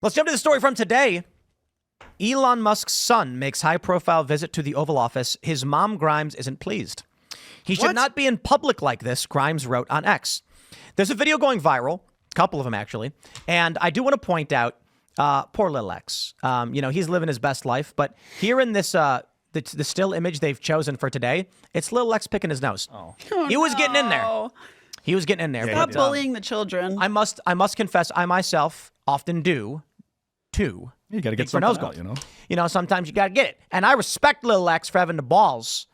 Let's jump to the story from today. Elon Musk's son makes high-profile visit to the Oval Office. His mom, Grimes, isn't pleased. He should not be in public like this, Grimes wrote on X. There's a video going viral, a couple of them actually, and I do want to point out, poor little X. He's living his best life, but here in this the still image they've chosen for today, it's little X picking his nose. He was getting in there. He was getting in there. Stop bullying the children. I must confess, I myself often do too. You got to get something out, sometimes you got to get it. And I respect Lil X for having the balls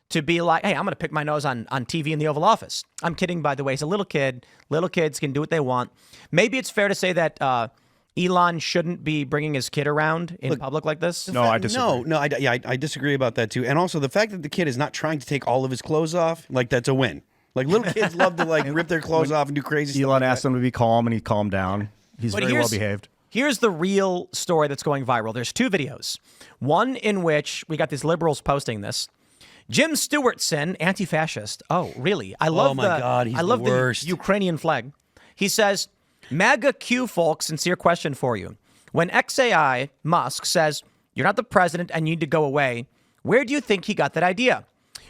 to be like, hey, I'm going to pick my nose on TV in the Oval Office. I'm kidding, by the way. He's a little kid. Little kids can do what they want. Maybe it's fair to say that Elon shouldn't be bringing his kid around in public like this. No, I disagree. I disagree about that too. And also the fact that the kid is not trying to take all of his clothes off, like that's a win. Like little kids love to rip their clothes off and do crazy stuff. Elon asked him to be calm, and he calmed down. He's very well behaved. Here's the real story that's going viral. There's two videos. One in which we got these liberals posting this. Jim Stewartson, anti-fascist. Oh, really? I love the Ukrainian flag. He says, MAGA Q folks, sincere question for you. When XAI Musk says, you're not the president and you need to go away, where do you think he got that idea?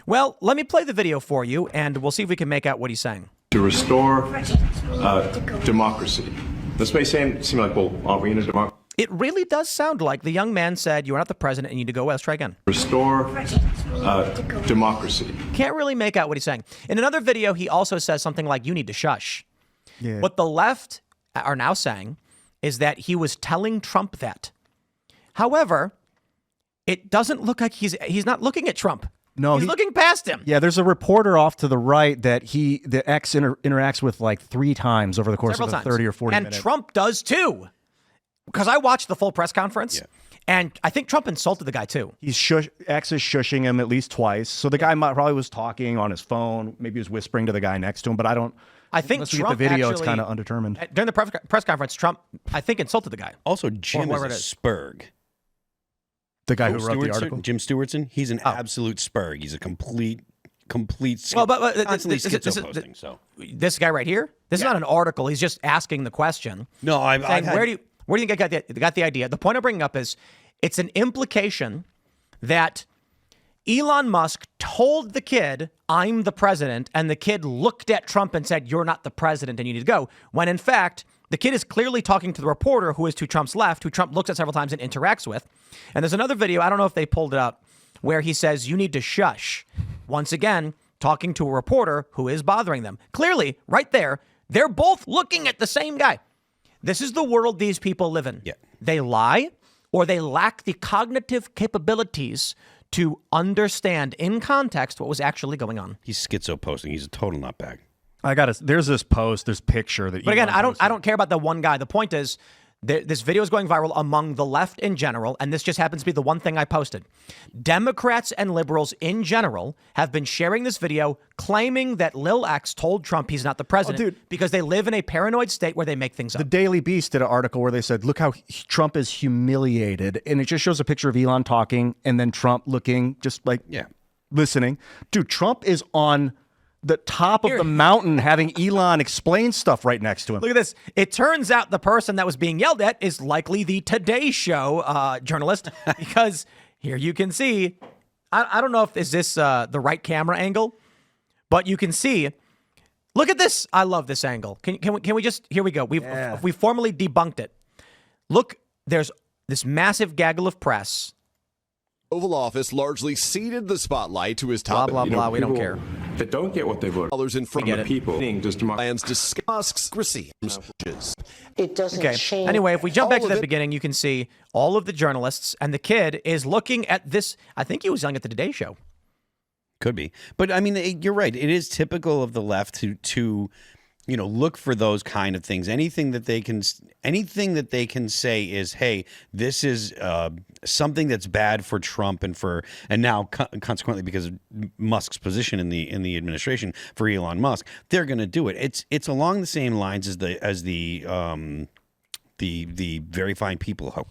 Well, let me play the video for you, and we'll see if we can make out what he's saying. To restore democracy. This may seem like, well, aren't we in a democracy? It really does sound like the young man said, you are not the president and you need to go away. Let's try again. Restore democracy. Can't really make out what he's saying. In another video, he also says something like, you need to shush. Yeah. What the left are now saying is that he was telling Trump that. However, it doesn't look like he's not looking at Trump. No, he's looking past him. Yeah, there's a reporter off to the right that the X interacts with like 3 times over the course of 30 or 40 minutes. And Trump does too. Because I watched the full press conference, and I think Trump insulted the guy too. X is shushing him at least twice. So the guy probably was talking on his phone. Maybe he was whispering to the guy next to him, but I don't. I think unless Trump we get the video, actually, it's kind of undetermined. During the press conference, Trump, I think, insulted the guy. Also, Jim is a spurg. The guy who wrote the article? Jim Stewartson, he's an absolute spurg. He's a complete well, but this guy right here, this is not an article. He's just asking the question. No, where do you think I got the idea? The point I'm bringing up is it's an implication that Elon Musk told the kid, I'm the president, and the kid looked at Trump and said, you're not the president and you need to go. When in fact, the kid is clearly talking to the reporter who is to Trump's left, who Trump looks at several times and interacts with. And there's another video, I don't know if they pulled it up, where he says, you need to shush. Once again, talking to a reporter who is bothering them. Clearly, right there, they're both looking at the same guy. This is the world these people live in. Yeah. They lie, or they lack the cognitive capabilities to understand in context what was actually going on. He's schizo posting. He's a total nutbag. There's this post, this picture that. But again, I don't care about the one guy. The point is, this video is going viral among the left in general, and this just happens to be the one thing I posted. Democrats and liberals in general have been sharing this video, claiming that Lil X told Trump he's not the president because they live in a paranoid state where they make things up. The Daily Beast did an article where they said, look how Trump is humiliated. And it just shows a picture of Elon talking and then Trump looking just like listening. Dude, Trump is on the top of the mountain having Elon explain stuff right next to him. Look at this. It turns out the person that was being yelled at is likely the Today Show journalist, because here you can see, I don't know if is this the right camera angle, but you can see, look at this. I love this angle. Can we just, here we go. We formally debunked it. Look, there's this massive gaggle of press. Oval Office largely ceded the spotlight to his top. Blah, blah, blah. We don't care. That don't get what they voted. Dollars in front of people. Plans discuss Musk's It doesn't change. Anyway, if we jump back to the beginning, you can see all of the journalists, and the kid is looking at this. I think he was young at the Today Show. Could be. But I mean, you're right. It is typical of the left to look for those kind of things. Anything that they can say is, hey, this is something that's bad for Trump and now consequently because of Musk's position in the administration for Elon Musk, they're going to do it. It's along the same lines as the very fine people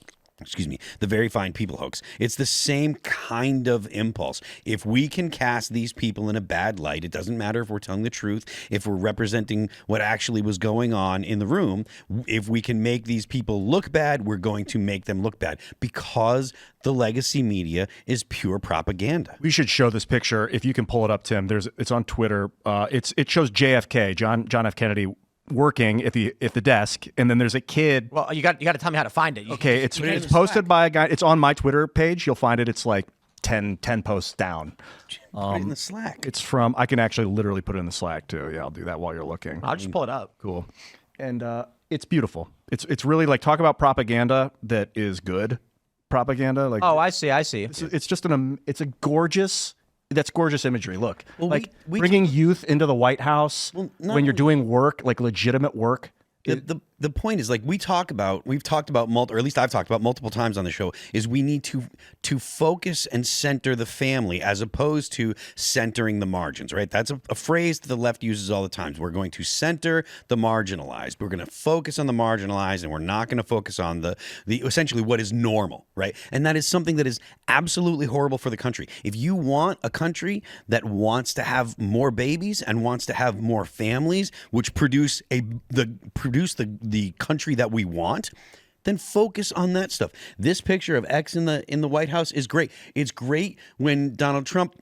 the very fine people hoax. It's the same kind of impulse. If we can cast these people in a bad light, it doesn't matter if we're telling the truth, if we're representing what actually was going on in the room. If we can make these people look bad, we're going to make them look bad, because the legacy media is pure propaganda. We should show this picture if you can pull it up, Tim. It's on Twitter. It shows JFK, John F. Kennedy, working at the desk, and then there's a kid. Well, you got to tell me how to find it. Okay, it's posted by a guy. It's on my Twitter page. You'll find it. It's like 10 posts down. Put it in the Slack. It's from. I can actually literally put it in the Slack too. Yeah, I'll do that while you're looking. I'll just pull it up. Cool, and it's beautiful. It's really like, talk about propaganda that is good propaganda. Like, oh, I see. It's just it's a gorgeous. That's gorgeous imagery. Look, well, like bringing youth into the White House when you're doing work, like legitimate work. The point is, like, we've talked about or at least I've talked about multiple times on the show, is we need to focus and center the family as opposed to centering the margins, right? That's a phrase that the left uses all the time. We're going to center the marginalized. We're going to focus on the marginalized, and we're not going to focus on the essentially what is normal, right? And that is something that is absolutely horrible for the country. If you want a country that wants to have more babies and wants to have more families, which produce the country that we want, then focus on that stuff. This picture of X in the White House is great. It's great when Donald Trump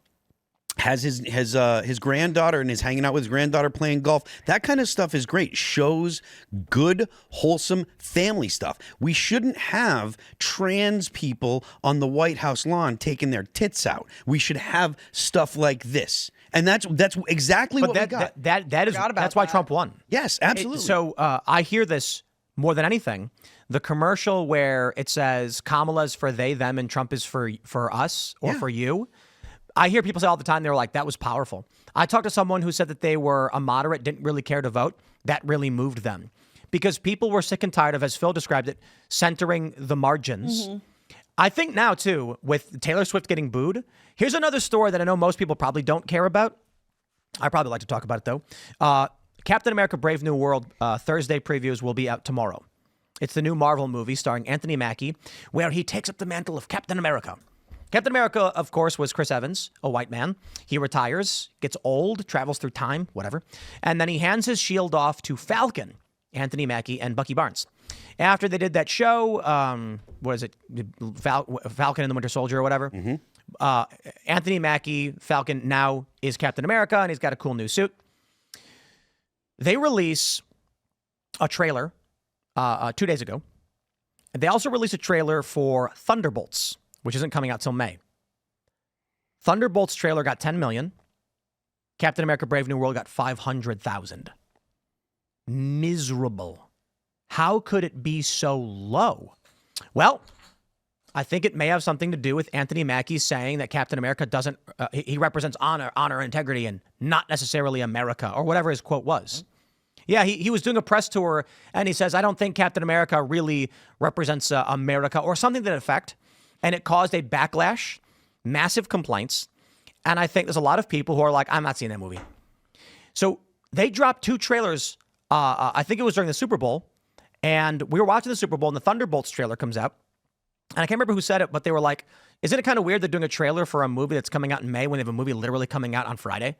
has his granddaughter and is hanging out with his granddaughter playing golf. That kind of stuff is great. Shows good, wholesome family stuff. We shouldn't have trans people on the White House lawn taking their tits out. We should have stuff like this. And that's exactly what we got. That's why Trump won. Yes, absolutely. So I hear this more than anything. The commercial where it says Kamala's for they, them, and Trump is for us or for you. I hear people say all the time, they're like, that was powerful. I talked to someone who said that they were a moderate, didn't really care to vote. That really moved them. Because people were sick and tired of, as Phil described it, centering the margins. Mm-hmm. I think now, too, with Taylor Swift getting booed, here's another story that I know most people probably don't care about. I probably like to talk about it, though. Captain America Brave New World Thursday previews will be out tomorrow. It's the new Marvel movie starring Anthony Mackie, where he takes up the mantle of Captain America. Captain America, of course, was Chris Evans, a white man. He retires, gets old, travels through time, whatever. And then he hands his shield off to Falcon, Anthony Mackie, and Bucky Barnes. After they did that show, what is it, Falcon and the Winter Soldier or whatever, Anthony Mackie, Falcon, now is Captain America, and he's got a cool new suit. They release a trailer 2 days ago. They also released a trailer for Thunderbolts, which isn't coming out till May. Thunderbolts trailer got 10 million. Captain America Brave New World got 500,000. Miserable. How could it be so low? Well, I think it may have something to do with Anthony Mackie saying that Captain America doesn't, he represents honor, integrity, and not necessarily America, or whatever his quote was. Yeah, he was doing a press tour, and he says, I don't think Captain America really represents America, or something to that effect. And it caused a backlash, massive complaints. And I think there's a lot of people who are like, I'm not seeing that movie. So they dropped 2 trailers. I think it was during the Super Bowl. And we were watching the Super Bowl, and the Thunderbolts trailer comes out. And I can't remember who said it, but they were like, isn't it kind of weird they're doing a trailer for a movie that's coming out in May when they have a movie literally coming out on Friday?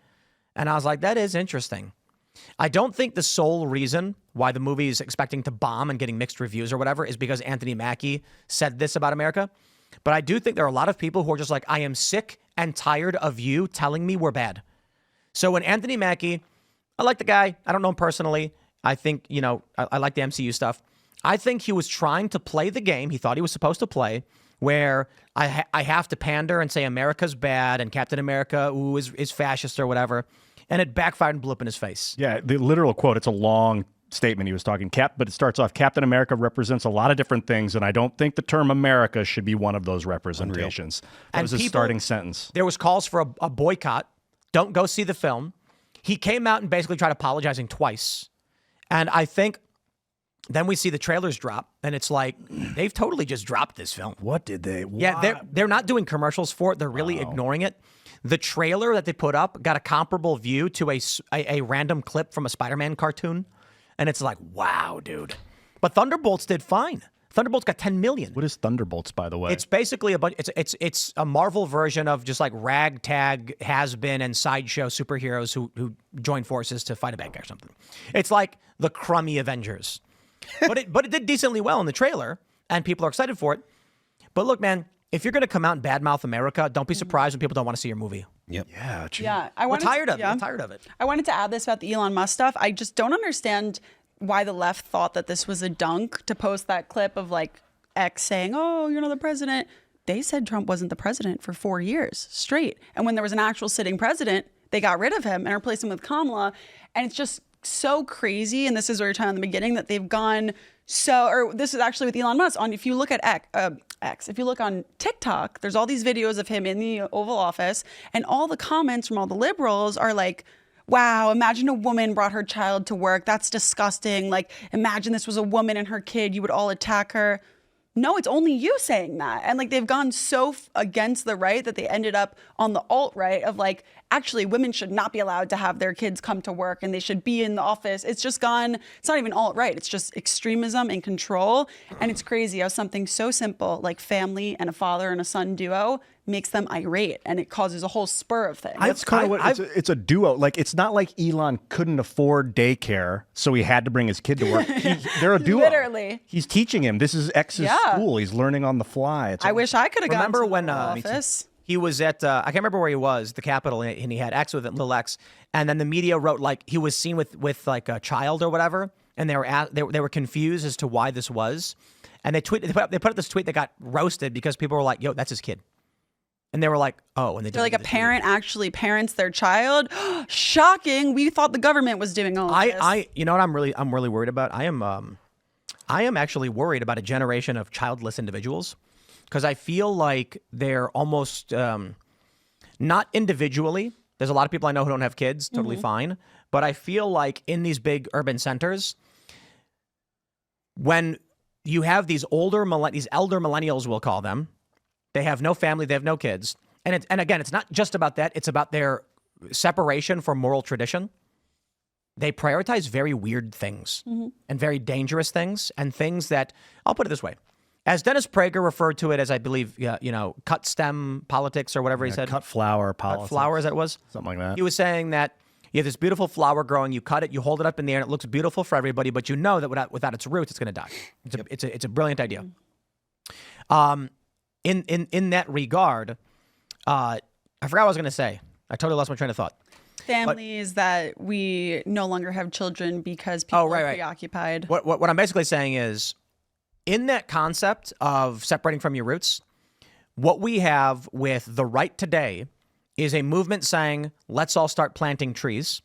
And I was like, that is interesting. I don't think the sole reason why the movie is expecting to bomb and getting mixed reviews or whatever is because Anthony Mackie said this about America. But I do think there are a lot of people who are just like, I am sick and tired of you telling me we're bad. So when Anthony Mackie, I like the guy. I don't know him personally. I think, I like the MCU stuff. I think he was trying to play the game he thought he was supposed to play, where I have to pander and say America's bad and Captain America is fascist or whatever. And it backfired and blew up in his face. Yeah, the literal quote, it's a long statement he was talking, but it starts off, Captain America represents a lot of different things, and I don't think the term America should be one of those representations. That was his starting sentence. There was calls for a boycott. Don't go see the film. He came out and basically tried apologizing twice. And I think then we see the trailers drop, and it's like, they've totally just dropped this film. What did they? Yeah, they're not doing commercials for it. They're really ignoring it. The trailer that they put up got a comparable view to a random clip from a Spider-Man cartoon. And it's like, wow, dude. But Thunderbolts did fine. Thunderbolts got 10 million. What is Thunderbolts, by the way? It's basically a bunch. It's a Marvel version of just like ragtag, has-been, and sideshow superheroes who join forces to fight a bad guy or something. It's like the crummy Avengers, but it did decently well in the trailer, and people are excited for it. But look, man, if you're going to come out and badmouth America, don't be surprised when people don't want to see your movie. Yep. Yeah. Gee. Yeah. We're tired of it. We're tired of it. I wanted to add this about the Elon Musk stuff. I just don't understand why the left thought that this was a dunk to post that clip of like X saying, "Oh, you're not the president." They said Trump wasn't the president for 4 years straight. And when there was an actual sitting president, they got rid of him and replaced him with Kamala. And it's just so crazy. And this is what you're talking in the beginning, that they've gone or this is actually with Elon Musk. If you look at X, if you look on TikTok, there's all these videos of him in the Oval Office, and all the comments from all the liberals are like, wow, imagine a woman brought her child to work. That's disgusting. Like, imagine this was a woman and her kid. You would all attack her. No, it's only you saying that. And like, they've gone so against the right that they ended up on the alt-right of like, actually, women should not be allowed to have their kids come to work and they should be in the office. It's just gone, it's not even alt-right. It's just extremism and control. And it's crazy how something so simple like family and a father and a son duo makes them irate, and it causes a whole spur of things. That's kind of what it's a duo. Like, it's not like Elon couldn't afford daycare, so he had to bring his kid to work. They're a duo. Literally. He's teaching him. This is X's school. He's learning on the fly. I wish I could have gotten to the when office. He was at, I can't remember where he was, the Capitol, and he had X with it, little X. And then the media wrote like he was seen with like a child or whatever. And they were confused as to why this was. And they put up this tweet that got roasted because people were like, yo, that's his kid. And they were like, oh, and they're like, a parent actually parents their child. Shocking. We thought the government was doing all of this. You know what I'm really worried about? I am actually worried about a generation of childless individuals, because I feel like they're almost not individually. There's a lot of people I know who don't have kids, totally fine. But I feel like in these big urban centers, when you have these elder millennials, we'll call them, they have no family, they have no kids. And again, it's not just about that. It's about their separation from moral tradition. They prioritize very weird things and very dangerous things, and things that, I'll put it this way. As Dennis Prager referred to it as, I believe, cut stem politics or whatever he said. Cut flower politics. Cut flower, as that was? Something like that. He was saying that you have this beautiful flower growing, you cut it, you hold it up in the air, and it looks beautiful for everybody, but you know that without its roots, it's going to die. It's a brilliant idea. In that regard, I forgot what I was going to say. I totally lost my train of thought. Families that we no longer have children because people are preoccupied. What I'm basically saying is, in that concept of separating from your roots, what we have with the right today is a movement saying, let's all start planting trees.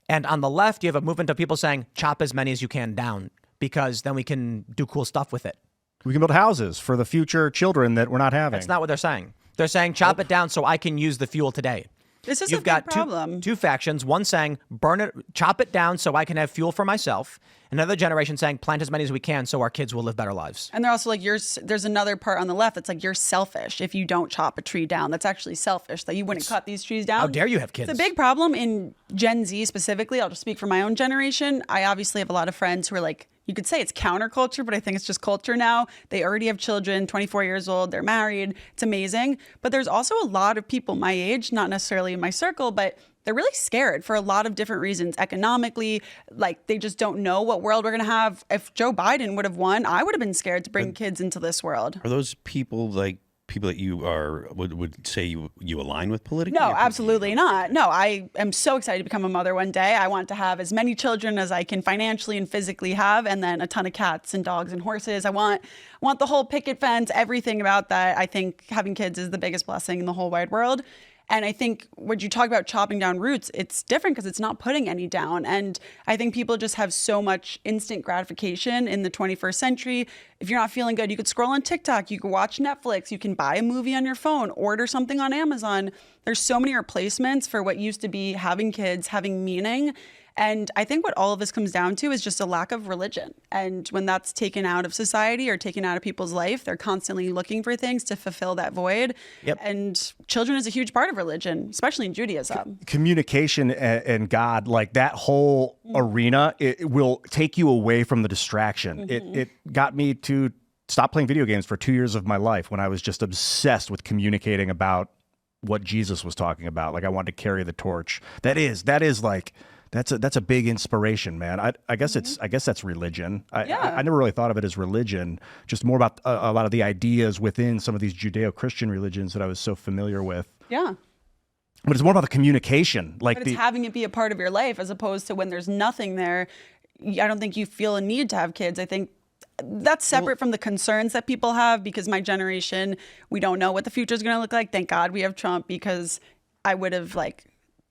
And on the left, you have a movement of people saying, chop as many as you can down, because then we can do cool stuff with it. We can build houses for the future children that we're not having. That's not what they're saying. They're saying, chop it down so I can use the fuel today. This is You've a got big problem. two factions. One saying, burn it, chop it down so I can have fuel for myself. Another generation saying, plant as many as we can so our kids will live better lives. And they're also like, there's another part on the left that's like, you're selfish if you don't chop a tree down. That's actually selfish, that you wouldn't cut these trees down. How dare you have kids? It's a big problem in Gen Z specifically. I'll just speak for my own generation. I obviously have a lot of friends who are like, you could say it's counterculture, but I think it's just culture now. They already have children, 24 years old, they're married. It's amazing. But there's also a lot of people my age, not necessarily in my circle, but they're really scared for a lot of different reasons. Economically, like they just don't know what world we're going to have. If Joe Biden would have won, I would have been scared to bring kids into this world. Are those people like people that you would say you align with politically? No, absolutely not. No, I am so excited to become a mother one day. I want to have as many children as I can financially and physically have, and then a ton of cats and dogs and horses. I want the whole picket fence, everything about that. I think having kids is the biggest blessing in the whole wide world. And I think when you talk about chopping down roots, it's different because it's not putting any down. And I think people just have so much instant gratification in the 21st century. If you're not feeling good, you could scroll on TikTok, you could watch Netflix, you can buy a movie on your phone, order something on Amazon. There's so many replacements for what used to be having kids, having meaning. And I think what all of this comes down to is just a lack of religion. And when that's taken out of society or taken out of people's life, they're constantly looking for things to fulfill that void. Yep. And children is a huge part of religion, especially in Judaism. Communication and God, like that whole arena, it will take you away from the distraction. It got me to stopped playing video games for 2 years of my life when I was just obsessed with communicating about what Jesus was talking about. Like I wanted to carry the torch. That is like, that's a big inspiration, man. I guess that's religion. I never really thought of it as religion, just more about a lot of the ideas within some of these Judeo-Christian religions that I was so familiar with. Yeah. But it's more about the communication. Like but it's having it be a part of your life as opposed to when there's nothing there. I don't think you feel a need to have kids. I think that's separate from the concerns that people have, because my generation, we don't know what the future is going to look like. Thank God we have Trump, because I would have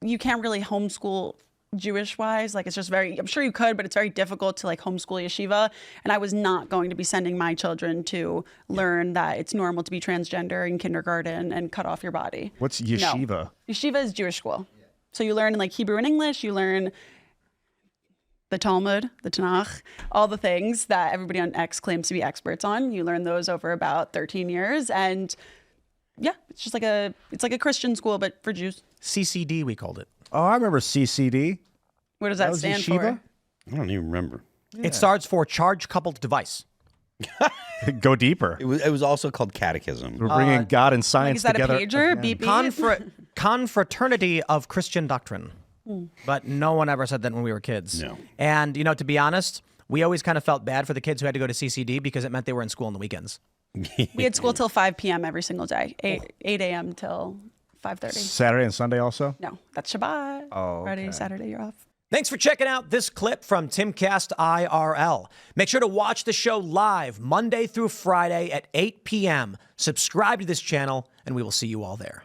you can't really homeschool Jewish wise. Like it's just I'm sure you could, but it's very difficult to homeschool yeshiva. And I was not going to be sending my children to learn that it's normal to be transgender in kindergarten and cut off your body. What's yeshiva? No. Yeshiva is Jewish school. So you learn in Hebrew and English, you learn the Talmud, the Tanakh, all the things that everybody on X claims to be experts on. You learn those over about 13 years. And yeah, it's just like a Christian school, but for Jews. CCD, we called it. Oh, I remember CCD. What does that stand yeshiva? for? I don't even remember. Yeah. It stands for Charge Coupled Device. Go deeper. It was also called catechism. We're bringing God and science is that together. A pager? Beep, beep. Confraternity of Christian Doctrine. But no one ever said that when we were kids. No. And, to be honest, we always kind of felt bad for the kids who had to go to CCD because it meant they were in school on the weekends. We had school till 5 p.m. every single day, 8 a.m. till 5:30. Saturday and Sunday also? No, that's Shabbat. Oh, Friday, Saturday, you're off. Thanks for checking out this clip from Timcast IRL. Make sure to watch the show live Monday through Friday at 8 p.m. Subscribe to this channel, and we will see you all there.